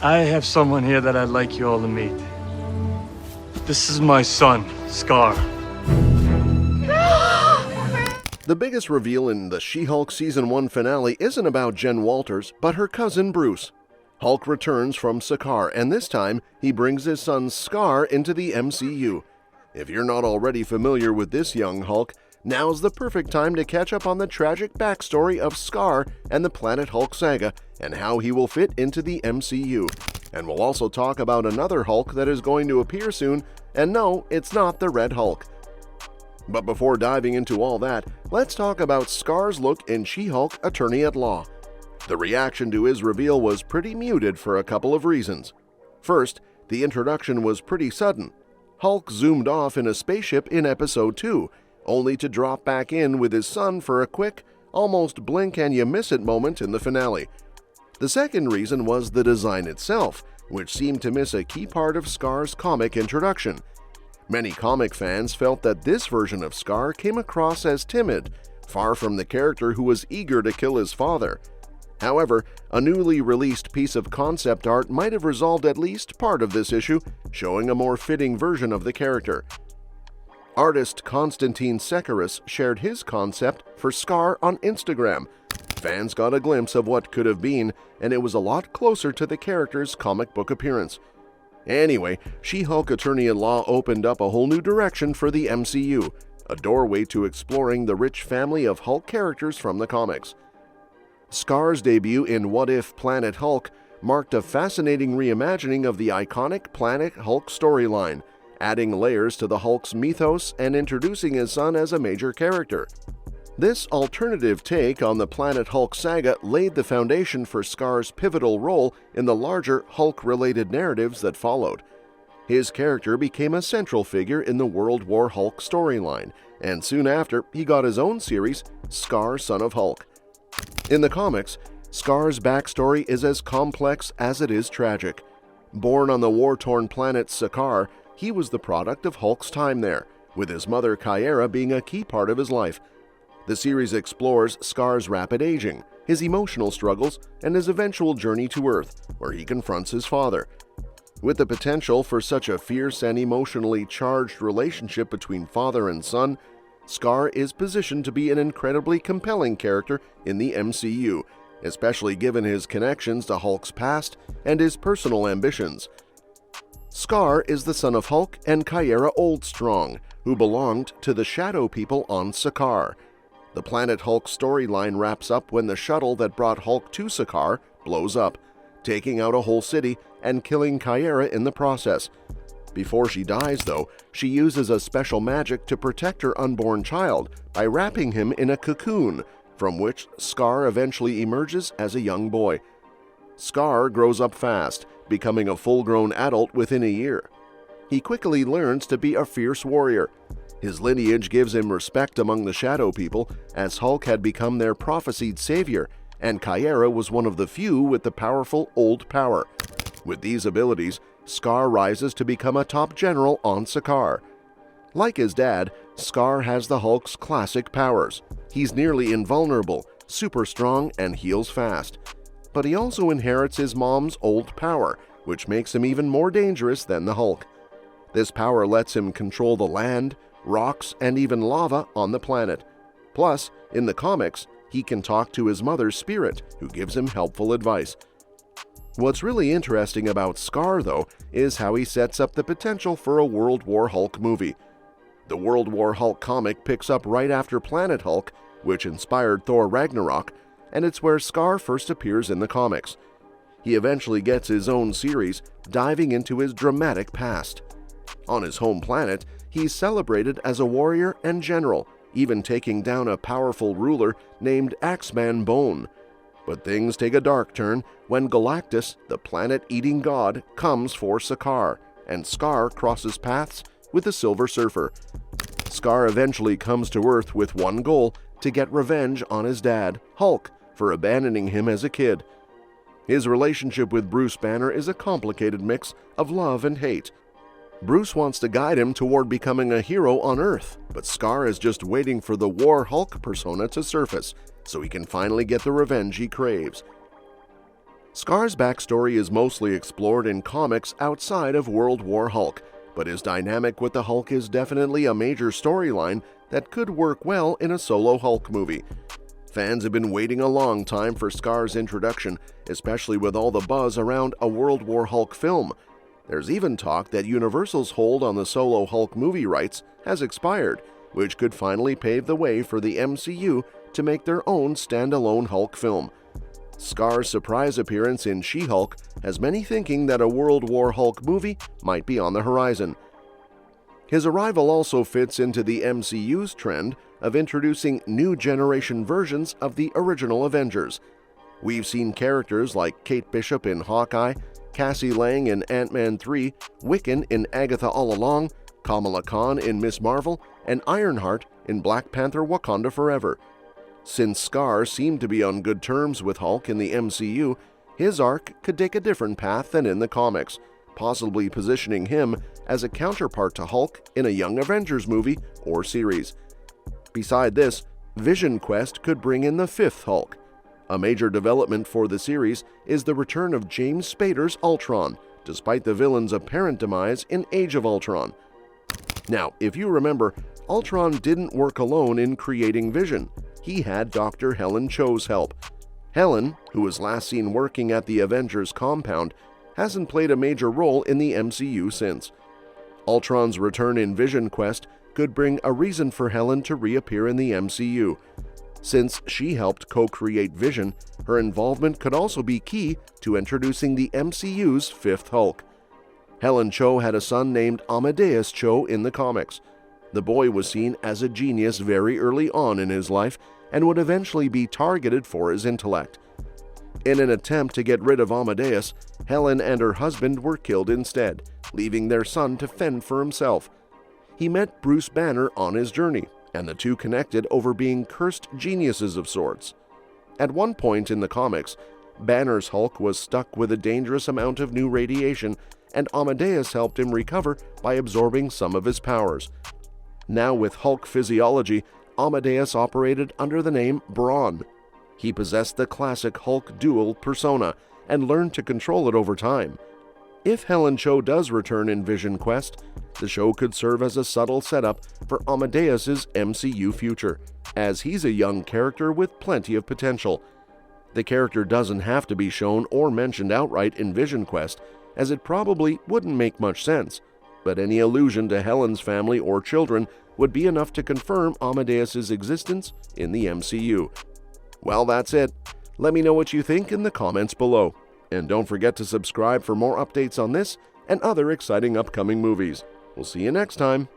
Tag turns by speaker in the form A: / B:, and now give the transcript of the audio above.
A: I have someone here that I'd like you all to meet. This is my son, Skaar.
B: The biggest reveal in the She-Hulk Season 1 finale isn't about Jen Walters, but her cousin Bruce. Hulk returns from Skaar, and this time, he brings his son Skaar into the MCU. If you're not already familiar with this young Hulk, now's the perfect time to catch up on the tragic backstory of Skaar and the Planet Hulk saga, and how he will fit into the MCU. And we'll also talk about another Hulk that is going to appear soon, and no, it's not the Red Hulk. But before diving into all that, let's talk about Skaar's look in She-Hulk Attorney at Law. The reaction to his reveal was pretty muted for a couple of reasons. First, the introduction was pretty sudden. Hulk zoomed off in a spaceship in Episode 2, only to drop back in with his son for a quick, almost blink-and-you-miss-it moment in the finale. The second reason was the design itself, which seemed to miss a key part of Skaar's comic introduction. Many comic fans felt that this version of Skaar came across as timid, far from the character who was eager to kill his father. However, a newly released piece of concept art might have resolved at least part of this issue, showing a more fitting version of the character. Artist Konstantin Sekaris shared his concept for Skaar on Instagram. Fans got a glimpse of what could have been, and it was a lot closer to the character's comic book appearance. Anyway, She-Hulk Attorney at Law opened up a whole new direction for the MCU, a doorway to exploring the rich family of Hulk characters from the comics. Skaar's debut in What If Planet Hulk marked a fascinating reimagining of the iconic Planet Hulk storyline, adding layers to the Hulk's mythos and introducing his son as a major character. This alternative take on the Planet Hulk saga laid the foundation for Skaar's pivotal role in the larger Hulk-related narratives that followed. His character became a central figure in the World War Hulk storyline, and soon after, he got his own series, Skaar Son of Hulk. In the comics, Skaar's backstory is as complex as it is tragic. Born on the war-torn planet Skaar, he was the product of Hulk's time there, with his mother Caiera being a key part of his life. The series explores Skaar's rapid aging, his emotional struggles, and his eventual journey to Earth, where he confronts his father. With the potential for such a fierce and emotionally charged relationship between father and son, Skaar is positioned to be an incredibly compelling character in the MCU, especially given his connections to Hulk's past and his personal ambitions. Skaar is the son of Hulk and Caiera Oldstrong, who belonged to the Shadow People on Skaar. The Planet Hulk storyline wraps up when the shuttle that brought Hulk to Skaar blows up, taking out a whole city and killing Caiera in the process. Before she dies, though, she uses a special magic to protect her unborn child by wrapping him in a cocoon, from which Skaar eventually emerges as a young boy. Skaar grows up fast, becoming a full-grown adult within a year. He quickly learns to be a fierce warrior. His lineage gives him respect among the Shadow People, as Hulk had become their prophesied savior, and Caiera was one of the few with the powerful Old Power. With these abilities, Skaar rises to become a top general on Skaar. Like his dad, Skaar has the Hulk's classic powers. He's nearly invulnerable, super strong, and heals fast. But he also inherits his mom's old power, which makes him even more dangerous than the Hulk. This power lets him control the land, rocks, and even lava on the planet. Plus, in the comics, he can talk to his mother's spirit, who gives him helpful advice. What's really interesting about Skaar, though, is how he sets up the potential for a World War Hulk movie. The World War Hulk comic picks up right after Planet Hulk, which inspired Thor Ragnarok, and it's where Skaar first appears in the comics. He eventually gets his own series, diving into his dramatic past. On his home planet, he's celebrated as a warrior and general, even taking down a powerful ruler named Axeman Bone. But things take a dark turn when Galactus, the planet-eating god, comes for Skaar, and Skaar crosses paths with the Silver Surfer. Skaar eventually comes to Earth with one goal: to get revenge on his dad, Hulk, for abandoning him as a kid. His relationship with Bruce Banner is a complicated mix of love and hate. Bruce wants to guide him toward becoming a hero on Earth, but Skaar is just waiting for the War Hulk persona to surface, so he can finally get the revenge he craves. Skaar's backstory is mostly explored in comics outside of World War Hulk, but his dynamic with the Hulk is definitely a major storyline that could work well in a solo Hulk movie. Fans have been waiting a long time for Skaar's introduction, especially with all the buzz around a World War Hulk film. There's even talk that Universal's hold on the solo Hulk movie rights has expired, which could finally pave the way for the MCU to make their own standalone Hulk film. Skaar's surprise appearance in She-Hulk has many thinking that a World War Hulk movie might be on the horizon. His arrival also fits into the MCU's trend of introducing new generation versions of the original Avengers. We've seen characters like Kate Bishop in Hawkeye, Cassie Lang in Ant-Man 3, Wiccan in Agatha All Along, Kamala Khan in Ms. Marvel, and Ironheart in Black Panther: Wakanda Forever. Since Skaar seemed to be on good terms with Hulk in the MCU, his arc could take a different path than in the comics, possibly positioning him as a counterpart to Hulk in a Young Avengers movie or series. Beside this, Vision Quest could bring in the fifth Hulk. A major development for the series is the return of James Spader's Ultron, despite the villain's apparent demise in Age of Ultron. Now, if you remember, Ultron didn't work alone in creating Vision. He had Dr. Helen Cho's help. Helen, who was last seen working at the Avengers compound, hasn't played a major role in the MCU since. Ultron's return in Vision Quest could bring a reason for Helen to reappear in the MCU. Since she helped co-create Vision, her involvement could also be key to introducing the MCU's fifth Hulk. Helen Cho had a son named Amadeus Cho in the comics. The boy was seen as a genius very early on in his life and would eventually be targeted for his intellect. In an attempt to get rid of Amadeus, Helen and her husband were killed instead, leaving their son to fend for himself. He met Bruce Banner on his journey, and the two connected over being cursed geniuses of sorts. At one point in the comics, Banner's Hulk was stuck with a dangerous amount of new radiation, and Amadeus helped him recover by absorbing some of his powers. Now with Hulk physiology, Amadeus operated under the name Brawn. He possessed the classic Hulk dual persona and learned to control it over time. If Helen Cho does return in Vision Quest, the show could serve as a subtle setup for Amadeus's MCU future, as he's a young character with plenty of potential. The character doesn't have to be shown or mentioned outright in Vision Quest, as it probably wouldn't make much sense, but any allusion to Helen's family or children would be enough to confirm Amadeus's existence in the MCU. Well, that's it. Let me know what you think in the comments below. And don't forget to subscribe for more updates on this and other exciting upcoming movies. We'll see you next time.